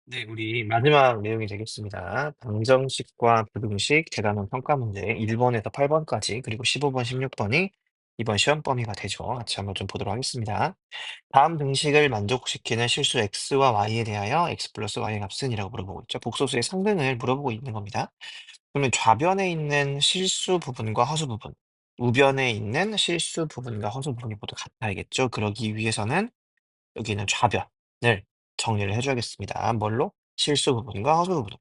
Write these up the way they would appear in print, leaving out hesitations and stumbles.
네, 우리 마지막 내용이 되겠습니다. 방정식과 부등식 재가능 평가 문제 1번에서 8번까지 그리고 15번, 16번이 이번 시험 범위가 되죠. 같이 한번 좀 보도록 하겠습니다. 다음 등식을 만족시키는 실수 x와 y에 대하여 x 플러스 y의 값은 이라고 물어보고 있죠. 복소수의 상등을 물어보고 있는 겁니다. 그러면 좌변에 있는 실수 부분과 허수 부분, 우변에 있는 실수 부분과 허수 부분이 모두 같아야겠죠. 그러기 위해서는 여기는 좌변을 정리를 해줘야겠습니다. 뭘로? 실수 부분과 허수 부분.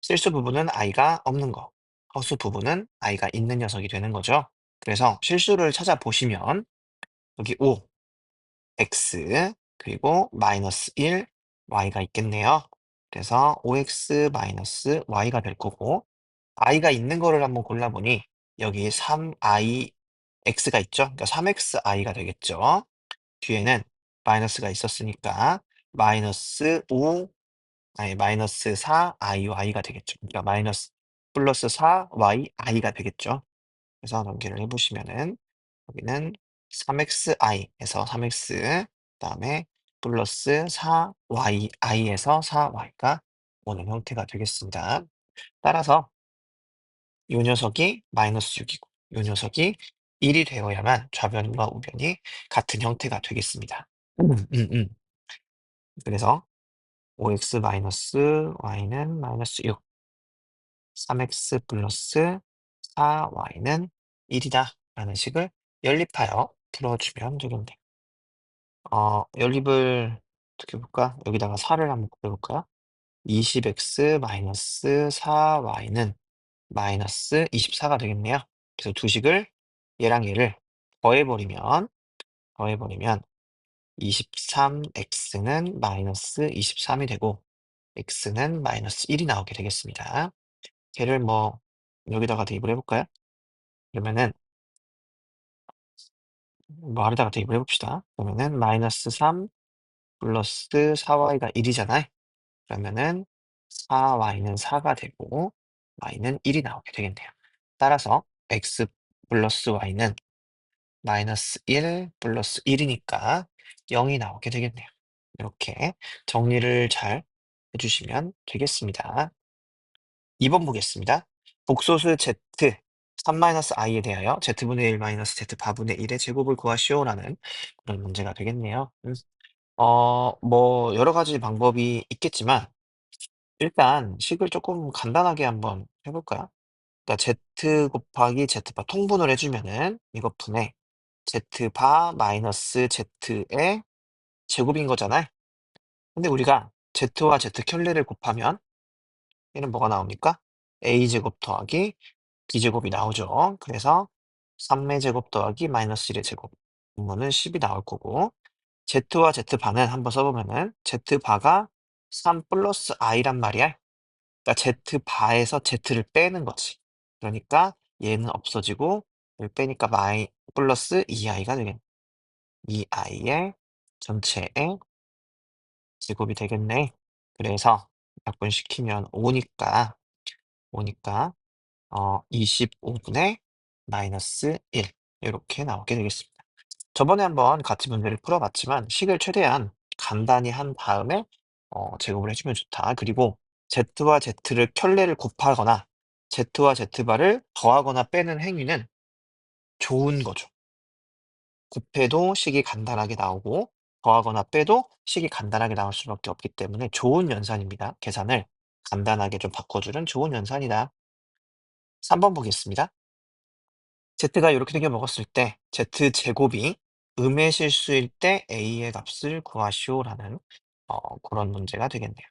실수 부분은 i가 없는 거, 허수 부분은 i가 있는 녀석이 되는 거죠. 그래서 실수를 찾아보시면 여기 5, x, 그리고 마이너스 1, y가 있겠네요. 그래서 5x 마이너스 y가 될 거고, i가 있는 거를 한번 골라보니 여기 3i, x가 있죠? 그러니까 3xi가 되겠죠. 뒤에는 마이너스가 있었으니까 마이너스 5, 아니 마이너스 4iy가 되겠죠. 그러니까 마이너스 플러스 4yi가 되겠죠. 그래서 전개를 해보시면은 여기는 3xi에서 3x, 그다음에 플러스 4yi에서 4y가 오는 형태가 되겠습니다. 따라서 이 녀석이 마이너스 6이고 이 녀석이 1이 되어야만 좌변과 우변이 같은 형태가 되겠습니다. 그래서 5x 마이너스 y는 마이너스 6, 3x 플러스 4y는 1이다 라는 식을 연립하여 풀어주면 되겠네요. 연립을 어떻게 볼까? 여기다가 4를 한번 곱해볼까요? 20x 마이너스 4y는 마이너스 24가 되겠네요. 그래서 두 식을 얘랑 얘를 더해버리면 23x는 마이너스 23이 되고 x는 마이너스 1이 나오게 되겠습니다. 걔를 뭐 여기다가 대입을 해볼까요? 그러면은 뭐 아래다가 대입을 해봅시다. 그러면은 마이너스 3 플러스 4y가 1이잖아요. 그러면은 4y는 4가 되고 y는 1이 나오게 되겠네요. 따라서 x 플러스 y는 마이너스 1 플러스 1이니까 0이 나오게 되겠네요. 이렇게 정리를 잘 해주시면 되겠습니다. 2번 보겠습니다. 복소수 z 3-i에 대하여 z분의 1 마이너스 z바분의 1의 제곱을 구하시오라는 그런 문제가 되겠네요. 뭐 여러 가지 방법이 있겠지만 일단 식을 조금 간단하게 한번 해볼까요? 그러니까 z 곱하기 z바 통분을 해주면은 이것 분의 z바 마이너스 z의 제곱인 거잖아요. 근데 우리가 z와 z 켤레를 곱하면 얘는 뭐가 나옵니까? a제곱 더하기 b제곱이 나오죠. 그래서 3의 제곱 더하기 마이너스 1의 제곱 분모는 10이 나올 거고 z와 z바는 한번 써보면은 z바가 3 플러스 i란 말이야. 그러니까 z바에서 z를 빼는 거지. 그러니까 얘는 없어지고 얘를 빼니까 플러스 2i가 되겠네. 2i의 전체의 제곱이 되겠네. 그래서 약분시키면 5니까 25분의 마이너스 1 이렇게 나오게 되겠습니다. 저번에 한번 같이 문제를 풀어봤지만 식을 최대한 간단히 한 다음에 제곱을 해주면 좋다. 그리고 z와 z를 켤레를 곱하거나 z와 z바를 더하거나 빼는 행위는 좋은 거죠. 곱해도 식이 간단하게 나오고 더하거나 빼도 식이 간단하게 나올 수밖에 없기 때문에 좋은 연산입니다. 계산을 간단하게 좀 바꿔주는 좋은 연산이다. 3번 보겠습니다. z가 이렇게 생겨 먹었을 때 z제곱이 음의 실수일 때 a의 값을 구하시오라는 그런 문제가 되겠네요.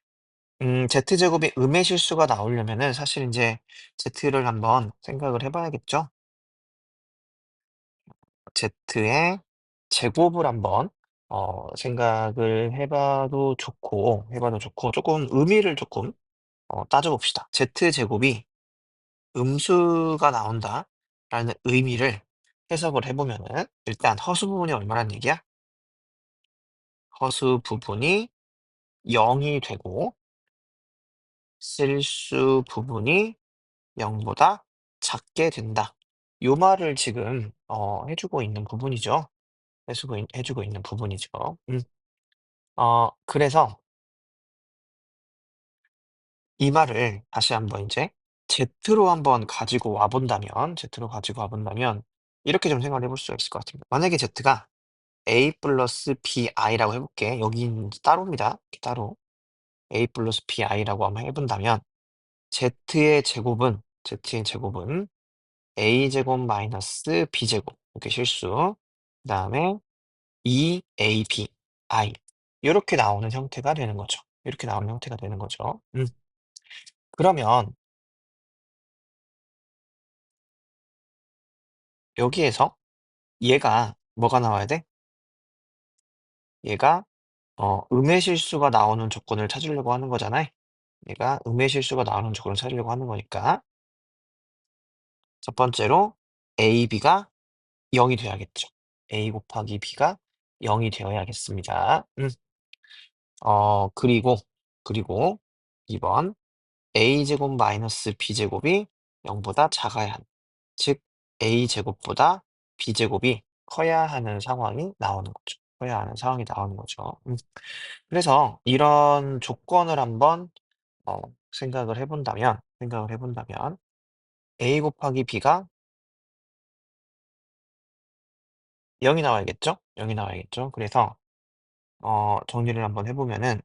z제곱이 음의 실수가 나오려면은 사실 이제 z를 한번 생각을 해봐야겠죠. z의 제곱을 한번 생각을 해봐도 좋고 조금 의미를 조금 따져봅시다. z제곱이 음수가 나온다라는 의미를 해석을 해보면은 일단 허수 부분이 얼마란 얘기야? 허수 부분이 0이 되고 실수 부분이 0보다 작게 된다. 요 말을 지금 해주고 있는 부분이죠. 해주고 있는 부분이죠. 그래서 이 말을 다시 한번 이제 Z로 한번 가지고 와 본다면 Z로 가지고 와 본다면 이렇게 좀 생각을 해볼 수가 있을 것 같습니다. 만약에 Z가 A 플러스 BI라고 해 볼게. 여기는 따로입니다. 이렇게 따로. A 플러스 BI라고 한번 해 본다면 Z의 제곱은 A제곱 마이너스 B제곱 이렇게 실수. 그다음에 2AB I 요렇게 나오는 형태가 되는 거죠. 이렇게 나오는 형태가 되는 거죠. 그러면 여기에서 얘가 뭐가 나와야 돼? 얘가 음의 실수가 나오는 조건을 찾으려고 하는 거잖아. 얘가 음의 실수가 나오는 조건을 찾으려고 하는 거니까 첫 번째로 A, B가 0이 돼야겠죠. A 곱하기 B가 0이 되어야겠습니다. 그리고 2번 A제곱 마이너스 B제곱이 0보다 작아야 하는 즉 A제곱보다 B제곱이 커야 하는 상황이 나오는 거죠. 커야 하는 상황이 나오는 거죠. 그래서 이런 조건을 한번 어 생각을 해 본다면 A 곱하기 B가 0이 나와야겠죠? 0이 나와야겠죠? 그래서 정리를 한번 해 보면은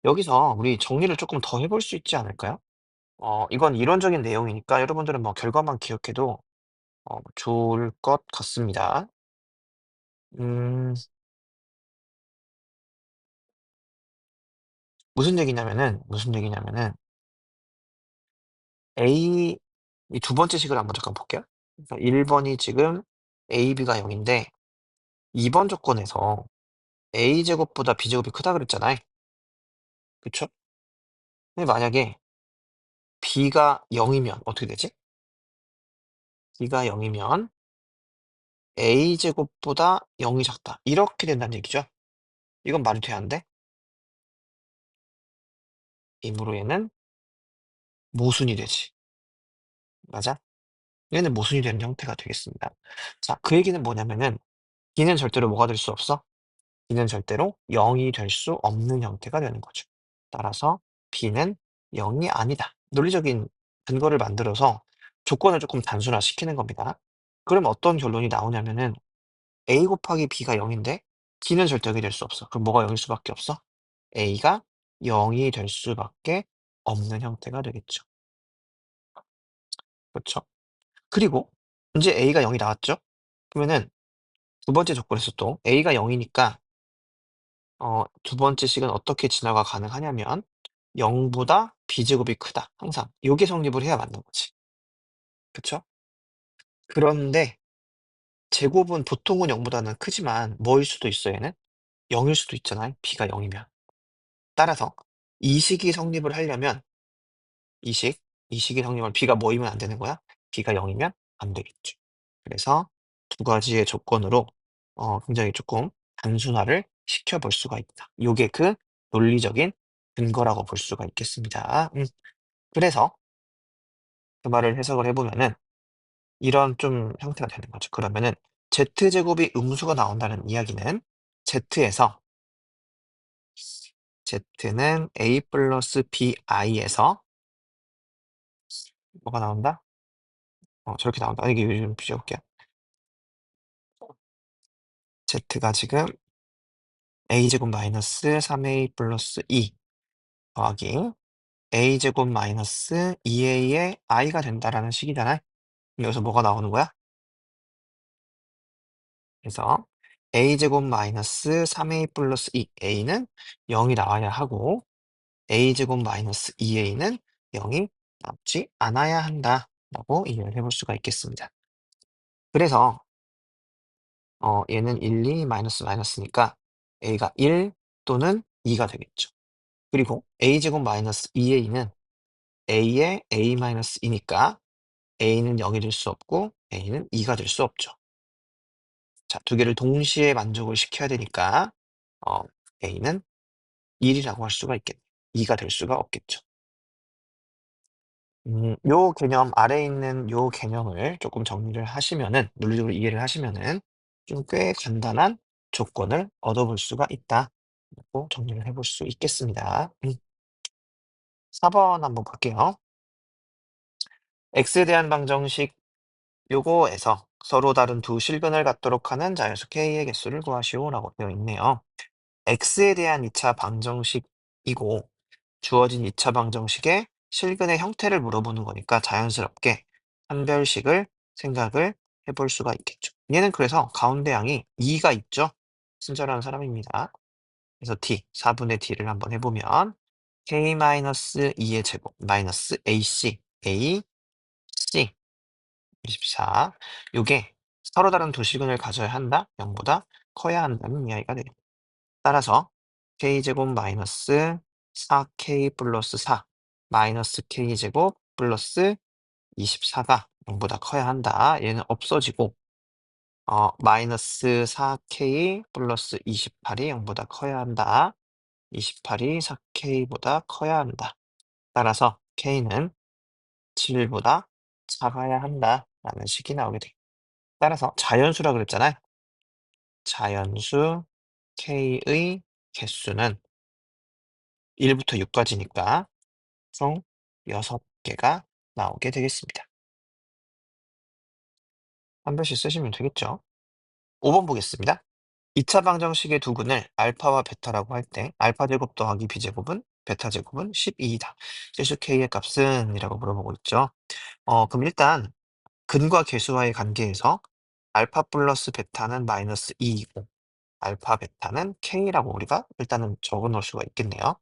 여기서 우리 정리를 조금 더 해볼 수 있지 않을까요? 이건 이론적인 내용이니까 여러분들은 뭐 결과만 기억해도 좋을 것 같습니다. 음 무슨 얘기냐면은 A 이 두 번째 식을 한번 잠깐 볼게요. 그래서 1 번이 지금 AB가 0 인데 2번 조건에서 A제곱보다 B제곱이 크다 그랬잖아요. 그쵸? 근데 만약에 B가 0 이면 어떻게 되지? B가 0 이면 A제곱보다 0이 작다. 이렇게 된다는 얘기죠. 이건 말이 돼야 안 돼? 이므로 얘는 모순이 되지. 맞아? 얘는 모순이 되는 형태가 되겠습니다. 자, 그 얘기는 뭐냐면은 B는 절대로 뭐가 될 수 없어? B는 절대로 0이 될 수 없는 형태가 되는 거죠. 따라서 B는 0이 아니다. 논리적인 근거를 만들어서 조건을 조금 단순화시키는 겁니다. 그럼 어떤 결론이 나오냐면은 A 곱하기 B가 0인데 B는 절대 0이 될 수 없어. 그럼 뭐가 0일 수밖에 없어? A가 0이 될 수밖에 없는 형태가 되겠죠. 그렇죠? 그리고 이제 A가 0이 나왔죠? 그러면은 두 번째 조건에서 또 A가 0이니까 두 번째 식은 어떻게 진화가 가능하냐면 0보다 B제곱이 크다. 항상 요게 성립을 해야 맞는 거지. 그쵸? 그런데 제곱은 보통은 0보다는 크지만 뭐일 수도 있어 얘는? 0일 수도 있잖아요. B가 0이면. 따라서 이 식이 성립을 하려면 이 식, 이 식이 성립을 B가 뭐이면 안 되는 거야? B가 0이면 안 되겠죠. 그래서 두 가지의 조건으로 굉장히 조금 단순화를 시켜볼 수가 있다. 요게 그 논리적인 근거라고 볼 수가 있겠습니다. 그래서 그 말을 해석을 해 보면은 이런 좀 형태가 되는 거죠. 그러면은 Z제곱이 음수가 나온다는 이야기는 Z에서 Z는 A 플러스 BI에서 뭐가 나온다? 저렇게 나온다. 이게 요즘 비교볼게요. Z가 지금 A제곱 마이너스 3A 플러스 2 더하기 A제곱 마이너스 2A의 I가 된다라는 식이잖아요. 그럼 여기서 뭐가 나오는 거야? 그래서 A제곱 마이너스 3A 플러스 2 A는 0이 나와야 하고 A제곱 마이너스 2A는 0이 남지 않아야 한다라고 이해를 해볼 수가 있겠습니다. 그래서 얘는 1, 2 마이너스 마이너스니까 A가 1 또는 2가 되겠죠. 그리고 A제곱 마이너스 2A는 A의 A 마이너스 2니까 A는 0이 될 수 없고 A는 2가 될 수 없죠. 자, 두 개를 동시에 만족을 시켜야 되니까 어, A는 1이라고 할 수가 있겠네요. 2가 될 수가 없겠죠. 요 개념 아래에 있는 요 개념을 조금 정리를 하시면은 논리적으로 이해를 하시면은 좀 꽤 간단한 조건을 얻어볼 수가 있다. 라고 정리를 해볼 수 있겠습니다. 4번 한번 볼게요. x에 대한 방정식 요거에서 서로 다른 두 실근을 갖도록 하는 자연수 k의 개수를 구하시오라고 되어 있네요. x에 대한 2차 방정식이고 주어진 2차 방정식의 실근의 형태를 물어보는 거니까 자연스럽게 한별식을 생각을 해볼 수가 있겠죠. 얘는 그래서 가운데 양이 2가 있죠. 친절한 사람입니다. 그래서 t, 4분의 t를 한번 해보면 k-2의 제곱 마이너스 ac, a, c 24. 요게 서로 다른 두 실근을 가져야 한다. 0보다 커야 한다는 이야기가 돼요. 따라서 k제곱 마이너스 4k 플러스 4 마이너스 k제곱 플러스 24가 0보다 커야 한다. 얘는 없어지고 마이너스 4k 플러스 28이 0보다 커야 한다. 28이 4k보다 커야 한다. 따라서 k는 7보다 작아야 한다라는 식이 나오게 돼요. 따라서 자연수라 그랬잖아요. 자연수 k의 개수는 1부터 6까지니까 총 6개가 나오게 되겠습니다. 한 번씩 쓰시면 되겠죠. 5번 보겠습니다. 2차 방정식의 두 근을 알파와 베타라고 할 때 알파 제곱 더하기 b 제곱은 베타 제곱은 12이다. 실수 k의 값은? 이라고 물어보고 있죠. 그럼 일단 근과 계수와의 관계에서 알파 플러스 베타는 마이너스 2이고 알파 베타는 k라고 우리가 일단은 적어 놓을 수가 있겠네요.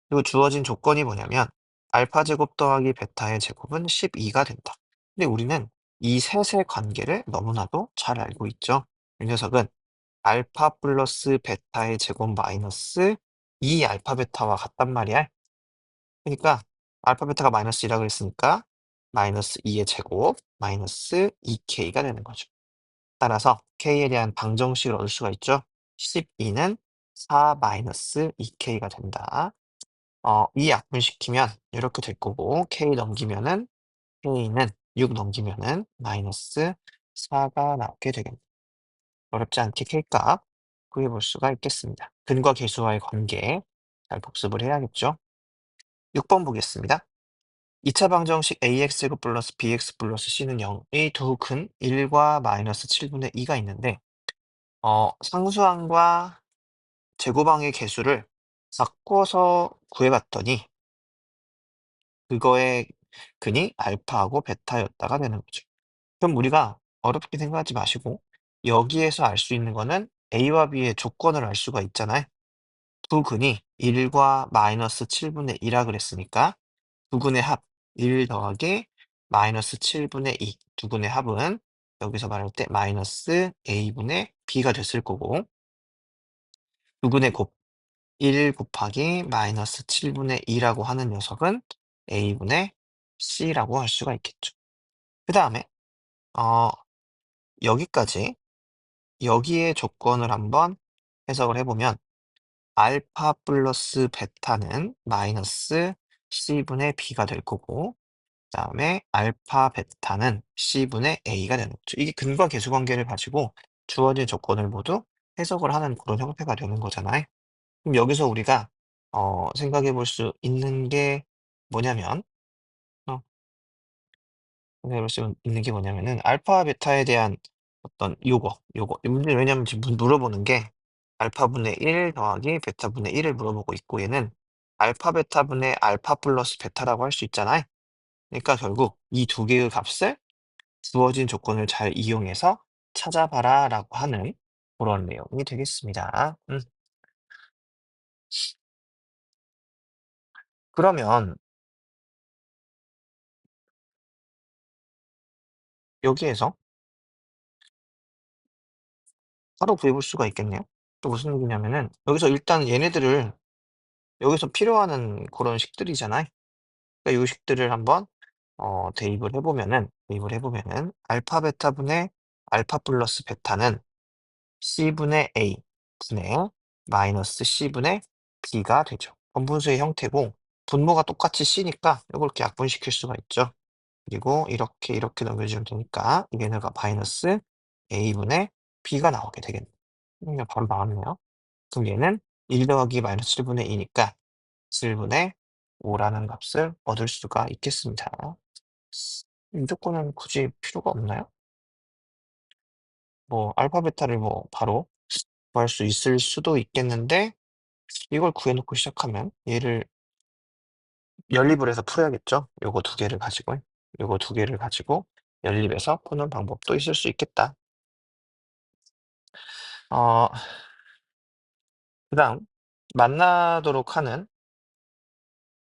그리고 주어진 조건이 뭐냐면 알파 제곱 더하기 베타의 제곱은 12가 된다. 근데 우리는 이 셋의 관계를 너무나도 잘 알고 있죠. 이 녀석은 알파 플러스 베타의 제곱 마이너스 2 알파 베타와 같단 말이야. 그러니까 알파 베타가 마이너스 2라고 했으니까 마이너스 2의 제곱 마이너스 2k가 되는 거죠. 따라서 k에 대한 방정식을 얻을 수가 있죠. 12는 4 마이너스 2k가 된다. 이 약분시키면 이렇게 될 거고 k 넘기면은 k는 6 넘기면은 마이너스 4가 나오게 되겠네요. 어렵지 않게 k값 구해볼 수가 있겠습니다. 근과 계수와의 관계 잘 복습을 해야겠죠. 6번 보겠습니다. 2차 방정식 ax제곱 플러스 bx 플러스 c는 0의 두 근 1과 마이너스 7분의 2가 있는데 상수항과 제곱항의 개수를 바꿔서 구해봤더니 그거의 근이 알파하고 베타였다가 되는 거죠. 그럼 우리가 어렵게 생각하지 마시고 여기에서 알 수 있는 거는 A와 B의 조건을 알 수가 있잖아요. 두 근이 1과 마이너스 7분의 2라 그랬으니까 두 근의 합 1 더하기 마이너스 7분의 2. 두 근의 합은 여기서 말할 때 마이너스 A분의 B가 됐을 거고 두 근의 곱 1 곱하기 마이너스 7분의 2라고 하는 녀석은 A분의 C라고 할 수가 있겠죠. 그 다음에 어, 여기까지 여기에 조건을 한번 해석을 해보면 알파 플러스 베타는 마이너스 C분의 B가 될 거고 그 다음에 알파 베타는 C분의 A가 되는 거죠. 이게 근과 계수 관계를 가지고 주어진 조건을 모두 해석을 하는 그런 형태가 되는 거잖아요. 그럼 여기서 우리가 생각해 볼 수 있는 게 뭐냐면 어, 생각해 볼 수 있는 게 뭐냐면은 알파 베타에 대한 어떤 요거 문제 왜냐면 지금 물어보는 게 알파분의 1 더하기 베타분의 1을 물어보고 있고 얘는 알파 베타분의 알파 플러스 베타라고 할 수 있잖아요. 그러니까 결국 이 두 개의 값을 주어진 조건을 잘 이용해서 찾아봐라라고 하는 그런 내용이 되겠습니다. 그러면 여기에서 바로 구해볼 수가 있겠네요. 또 무슨 얘기냐면은 여기서 일단 얘네들을 여기서 필요하는 그런 식들이잖아요. 그러니까 요 식들을 한번 대입을 해보면은 알파 베타분의 알파 플러스 베타는 C분의 A 분의 마이너스 C분의 B가 되죠. 번분수의 형태고 분모가 똑같이 C니까 이걸 이렇게 약분시킬 수가 있죠. 그리고 이렇게 넘겨주면 되니까 이게 내가 마이너스 A분의 b가 나오게 되겠네요. 그냥 바로 나왔네요. 그럼 얘는 1 더하기 마이너스 7분의 2니까 7분의 5라는 값을 얻을 수가 있겠습니다. 이 조건은 굳이 필요가 없나요? 뭐 알파 베타를 뭐 바로 구할 수 있을 수도 있겠는데 이걸 구해 놓고 시작하면 얘를 연립을 해서 풀어야겠죠. 요거 두 개를 가지고 요거 두 개를 가지고 연립해서 푸는 방법도 있을 수 있겠다. 어 그다음 만나도록 하는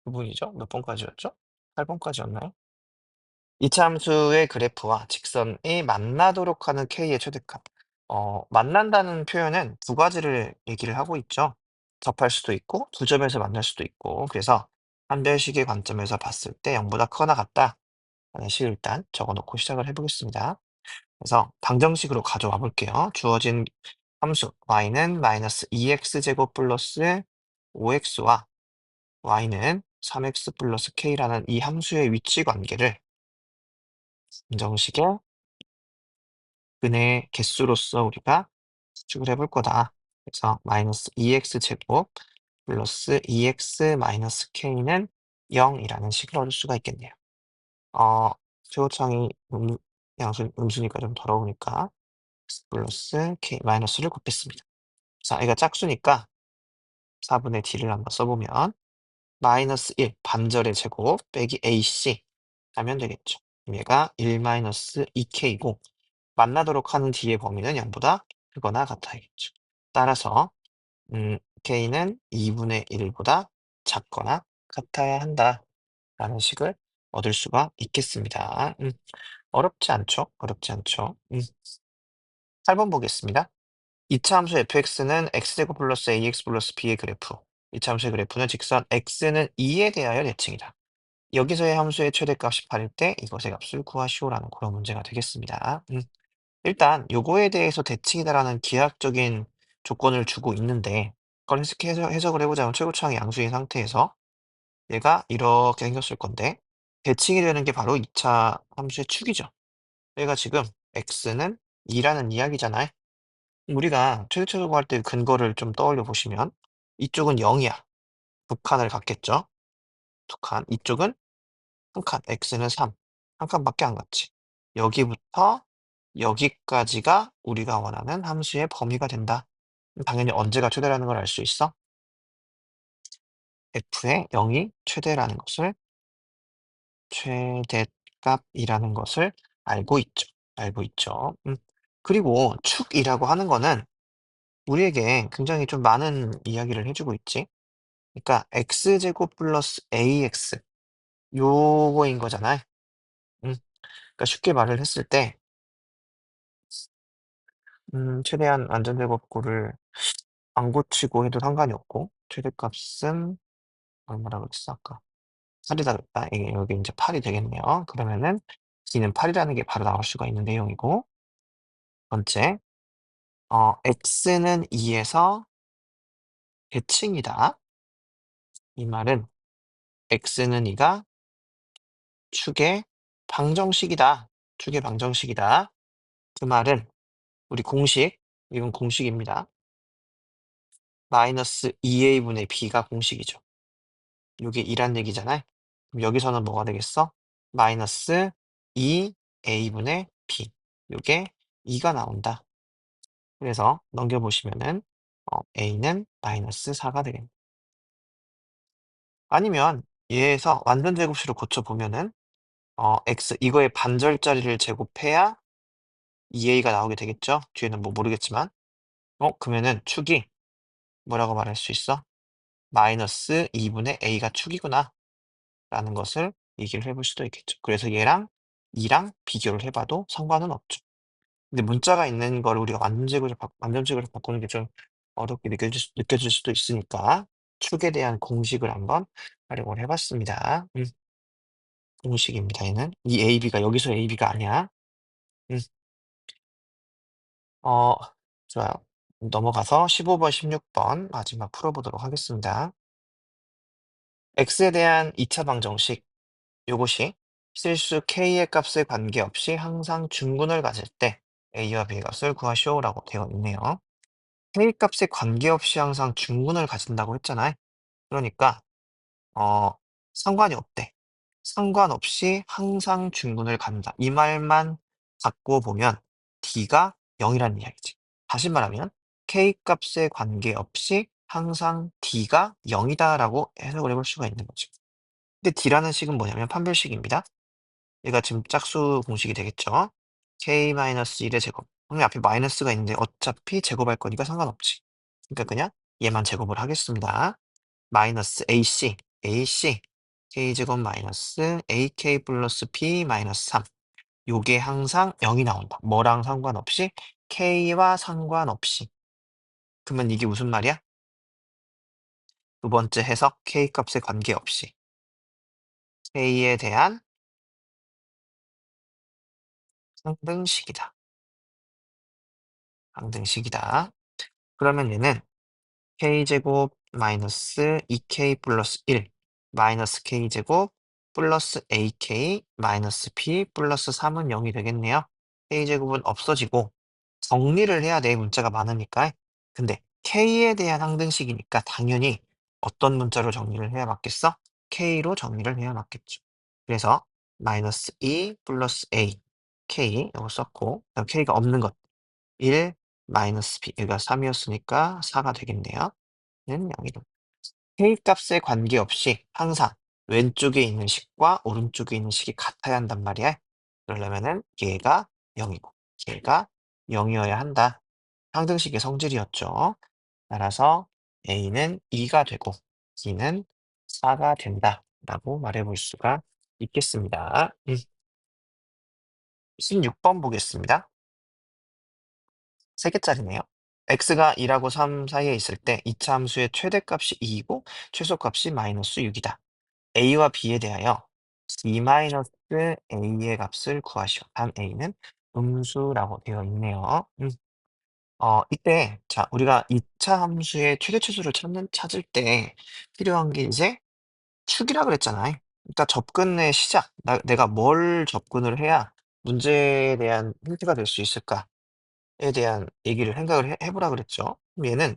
부분이죠. 몇 번까지였죠? 8 번까지였나요? 이차함수의 그래프와 직선이 만나도록 하는 k의 최대값. 만난다는 표현은 두 가지를 얘기를 하고 있죠. 접할 수도 있고 두 점에서 만날 수도 있고 그래서 한별식의 관점에서 봤을 때 0 보다 크거나 같다라는 식을 일단 적어 놓고 시작을 해 보겠습니다. 그래서 방정식으로 가져와 볼게요. 주어진 함수 y는 마이너스 2x 제곱 플러스 5x와 y는 3x 플러스 k라는 이 함수의 위치 관계를 방정식의 근의 개수로서 우리가 추측을 해볼 거다. 그래서 마이너스 2x 제곱 플러스 2x 마이너스 k는 0이라는 식을 얻을 수가 있겠네요. 최고창이 음수니까 좀 더러우니까 x 플러스 k 마이너스를 곱했습니다. 자, 얘가 짝수니까 4분의 d를 한번 써보면 마이너스 1 반절의 제곱 빼기 ac 하면 되겠죠. 그럼 얘가 1 마이너스 2k이고 만나도록 하는 d의 범위는 0보다 크거나 같아야겠죠. 따라서 k는 2분의 1보다 작거나 같아야 한다라는 식을 얻을 수가 있겠습니다. 어렵지 않죠? 어렵지 않죠? 8번 보겠습니다. 이차 함수 fx는 x제곱 플러스 ax 플러스 b의 그래프. 이차 함수의 그래프는 직선 x는 2에 대하여 대칭이다. 여기서의 함수의 최대값이 8일 때 이것의 값을 구하시오라는 그런 문제가 되겠습니다. 일단 요거에 대해서 대칭이다라는 기하학적인 조건을 주고 있는데 그걸 해석을 해보자면 최고차항이 양수인 상태에서 얘가 이렇게 생겼을 건데 대칭이 되는 게 바로 2차 함수의 축이죠. 얘가 지금 x는 2라는 이야기잖아요. 우리가 최대차수 구할 때 근거를 좀 떠올려 보시면 이쪽은 0이야. 두 칸을 갖겠죠. 두 칸. 이쪽은 한 칸. x는 3. 한 칸밖에 안 갔지. 여기부터 여기까지가 우리가 원하는 함수의 범위가 된다. 당연히 언제가 최대라는 걸 알 수 있어? f의 0이 최대라는 것을 최대값이라는 것을 알고 있죠. 알고 있죠. 그리고 축이라고 하는 거는 우리에게 굉장히 좀 많은 이야기를 해주고 있지. 그러니까 x제곱 플러스 ax 요거인 거잖아요. 그러니까 쉽게 말을 했을 때 최대한 안전제곱구를 안 고치고 해도 상관이 없고 최대값은 얼마라고 했어 아까? 8이다 그랬다. 이게 여기 이제 8이 되겠네요. 그러면은 D는 8이라는 게 바로 나올 수가 있는 내용이고 번째, X는 2에서 대칭이다. 이 말은 X는 2가 축의 방정식이다. 축의 방정식이다. 그 말은 우리 공식, 이건 공식입니다. 마이너스 2a분의 b가 공식이죠. 요게 2란 얘기잖아요. 그럼 여기서는 뭐가 되겠어? 마이너스 2a분의 b. 요게 2가 나온다. 그래서 넘겨보시면은 a는 마이너스 4가 되겠네. 아니면 얘에서 완전 제곱식으로 고쳐보면은 x 이거의 반절짜리를 제곱해야 2a가 나오게 되겠죠? 뒤에는 뭐 모르겠지만 그러면은 축이 뭐라고 말할 수 있어? 마이너스 2분의 a가 축이구나 라는 것을 얘기를 해볼 수도 있겠죠. 그래서 얘랑 2랑 비교를 해봐도 상관은 없죠. 근데 문자가 있는 거를 우리가 완전식으로 바꾸는 게 좀 어렵게 느껴질 수도 있으니까 축에 대한 공식을 한번 활용을 해봤습니다. 공식입니다. 얘는 이 AB가 여기서 AB가 아니야. 음, 어, 좋아요. 넘어가서 15번, 16번 마지막 풀어보도록 하겠습니다. X에 대한 2차 방정식 요것이 실수 K의 값에 관계없이 항상 중근을 가질 때 A와 B의 값을 구하시오라고 되어 있네요. K 값에 관계없이 항상 중근을 가진다고 했잖아요. 그러니까 어 상관이 없대. 상관없이 항상 중근을 갖는다. 이 말만 갖고 보면 D가 0이라는 이야기지. 다시 말하면 K 값에 관계없이 항상 D가 0이다라고 해석을 해볼 수가 있는 거죠. 근데 D라는 식은 뭐냐면 판별식입니다. 얘가 지금 짝수 공식이 되겠죠. K-1의 제곱. 분명 앞에 마이너스가 있는데 어차피 제곱할 거니까 상관없지. 그러니까 그냥 얘만 제곱을 하겠습니다. 마이너스 AC K제곱 마이너스 AK 플러스 B 마이너스 3. 요게 항상 0이 나온다. 뭐랑 상관없이? K와 상관없이. 그러면 이게 무슨 말이야? 두 번째 해석 K 값에 관계없이. K에 대한 상등식이다. 상등식이다. 그러면 얘는 K제곱 마이너스 2K 플러스 1 마이너스 K제곱 플러스 AK 마이너스 P 플러스 3은 0이 되겠네요. K제곱은 없어지고 정리를 해야 돼. 문자가 많으니까. 근데 K에 대한 항등식이니까 당연히 어떤 문자로 정리를 해야 맞겠어? K로 정리를 해야 맞겠죠. 그래서 마이너스 2 플러스 A K 이거 썼고 그다음 K가 없는 것 1 마이너스 B 여기가 3이었으니까 4가 되겠네요. 는 0이다. K 값에 관계없이 항상 왼쪽에 있는 식과 오른쪽에 있는 식이 같아야 한단 말이야. 그러려면은 얘가 0이고 얘가 0이어야 한다. 항등식의 성질이었죠. 따라서 A는 2가 되고 B는 4가 된다라고 말해볼 수가 있겠습니다. 16번 보겠습니다. 3개짜리네요. x가 2하고 3 사이에 있을 때 이차 함수의 최대값이 2이고 최소값이 마이너스 6이다. a와 b에 대하여 b-a의 값을 구하시오. 단 a는 음수라고 되어 있네요. 이때 자 우리가 이차 함수의 최대 최소를 찾을 때 필요한 게 이제 축이라 그랬잖아요. 그러니까 접근의 시작, 내가 뭘 접근을 해야 문제에 대한 힌트가 될 수 있을까에 대한 얘기를 생각을 해보라 그랬죠. 그럼 얘는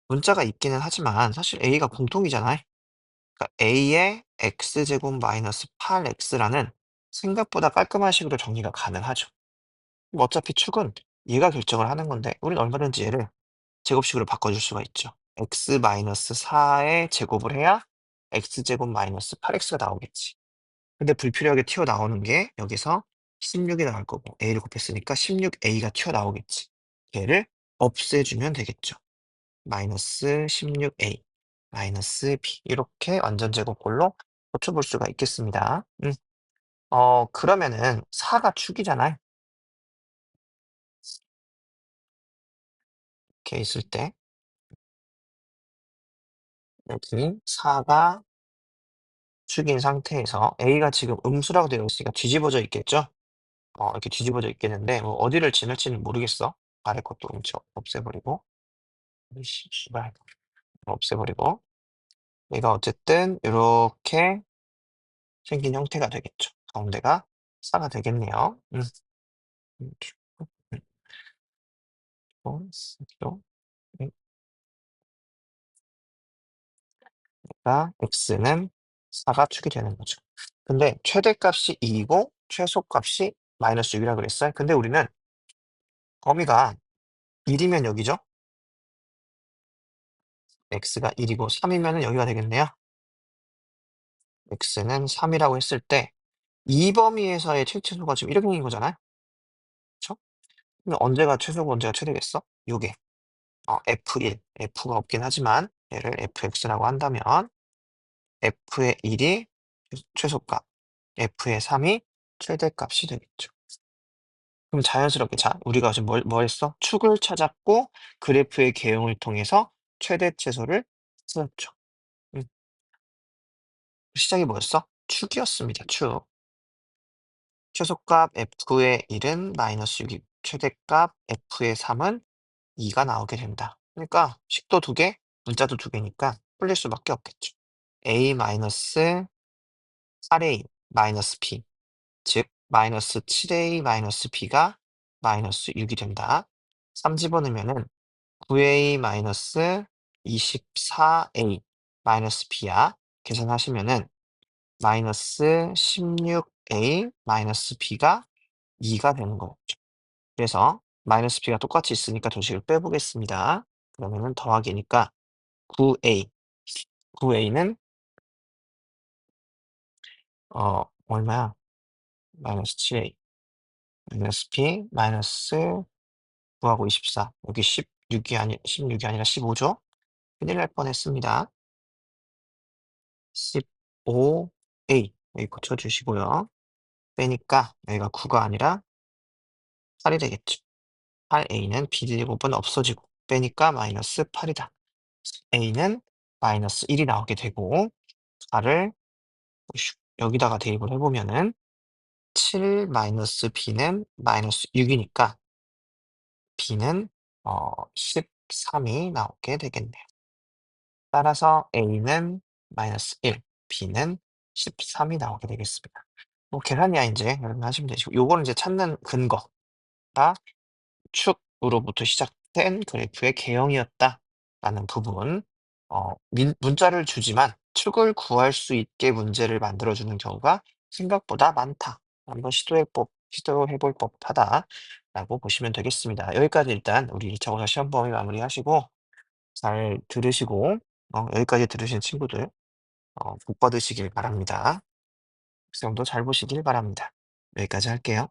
문자가 있기는 하지만 사실 a가 공통이잖아요. 그러니까 a의 x제곱 마이너스 8x라는 생각보다 깔끔한 식으로 정리가 가능하죠. 그럼 어차피 축은 얘가 결정을 하는 건데 우린 얼마든지 얘를 제곱식으로 바꿔줄 수가 있죠. x 마이너스 4의 제곱을 해야 x제곱 마이너스 8x가 나오겠지. 근데 불필요하게 튀어나오는 게 여기서 16이 나올 거고 a를 곱했으니까 16a가 튀어나오겠지. 얘를 없애주면 되겠죠. 마이너스 16a 마이너스 b 이렇게 완전 제곱꼴로 고쳐볼 수가 있겠습니다. 그러면은 4가 축이잖아요. 이렇게 있을 때 여기 4가 축인 상태에서 a가 지금 음수라고 되어 있으니까 뒤집어져 있겠죠? 이렇게 뒤집어져 있겠는데 뭐 어디를 지날지는 모르겠어. 아래 것도 없애버리고 이씨 씨발 없애버리고 얘가 어쨌든 이렇게 생긴 형태가 되겠죠. 가운데가 4가 되겠네요. 음, 그리고 얘가 x는 4가 축이 되는 거죠. 근데 최대값이 2이고 최소값이 마이너스 6이라 그랬어요. 근데 우리는 범위가 1이면 여기죠. x가 1이고 3이면 여기가 되겠네요. x는 3이라고 했을 때 이 범위에서의 최초수가 지금 이렇게 생긴 거잖아요. 그쵸? 그럼 언제가 최소고 언제가 최대겠어? 요게 F1, F가 없긴 하지만 얘를 fx라고 한다면 f의 1이 최소값, f의 3이 최대값이 되겠죠. 그럼 자연스럽게 자 우리가 지금 뭐 했어? 축을 찾았고 그래프의 개형을 통해서 최대 최소를 찾았죠. 음. 시작이 뭐였어? 축이었습니다. 축. 최소값 f의 1은 마이너스 6이 최대값 f의 3은 2가 나오게 된다. 그러니까 식도 2개, 문자도 2개니까 풀릴 수밖에 없겠죠. a 마이너스 8a 마이너스 b 즉 마이너스 7a 마이너스 b가 마이너스 6이 된다. 3 집어넣으면은 9a 마이너스 24a 마이너스 b야. 계산하시면은 마이너스 16a 마이너스 b가 2가 되는 거죠. 그래서 마이너스 b가 똑같이 있으니까 도식을 빼보겠습니다. 그러면은 더하기니까 9a, 9a는 얼마야? 마이너스 7a, 마이너스 b, 마이너스 9하고 24. 여기 16이 아니라 15죠? 큰일 날 뻔했습니다. 15a 여기 고쳐주시고요. 빼니까 여기가 9가 아니라 8이 되겠죠. 8a는 b 제곱은 없어지고 빼니까 마이너스 8이다. a는 마이너스 1이 나오게 되고 4를 여기다가 대입을 해보면은 7 마이너스 b는 마이너스 6이니까 b는 13이 나오게 되겠네요. 따라서 a는 마이너스 1, b는 13이 나오게 되겠습니다. 뭐 계산이야 이제 여러분 하시면 되시고 요거는 이제 찾는 근거가 축으로부터 시작된 그래프의 개형이었다라는 부분. 문자를 주지만 축을 구할 수 있게 문제를 만들어주는 경우가 생각보다 많다. 한번 시도해볼 법하다라고 보시면 되겠습니다. 여기까지 일단 우리 2차 고사 시험 범위 마무리하시고 잘 들으시고 여기까지 들으신 친구들 복 받으시길 바랍니다. 시험도 잘 보시길 바랍니다. 여기까지 할게요.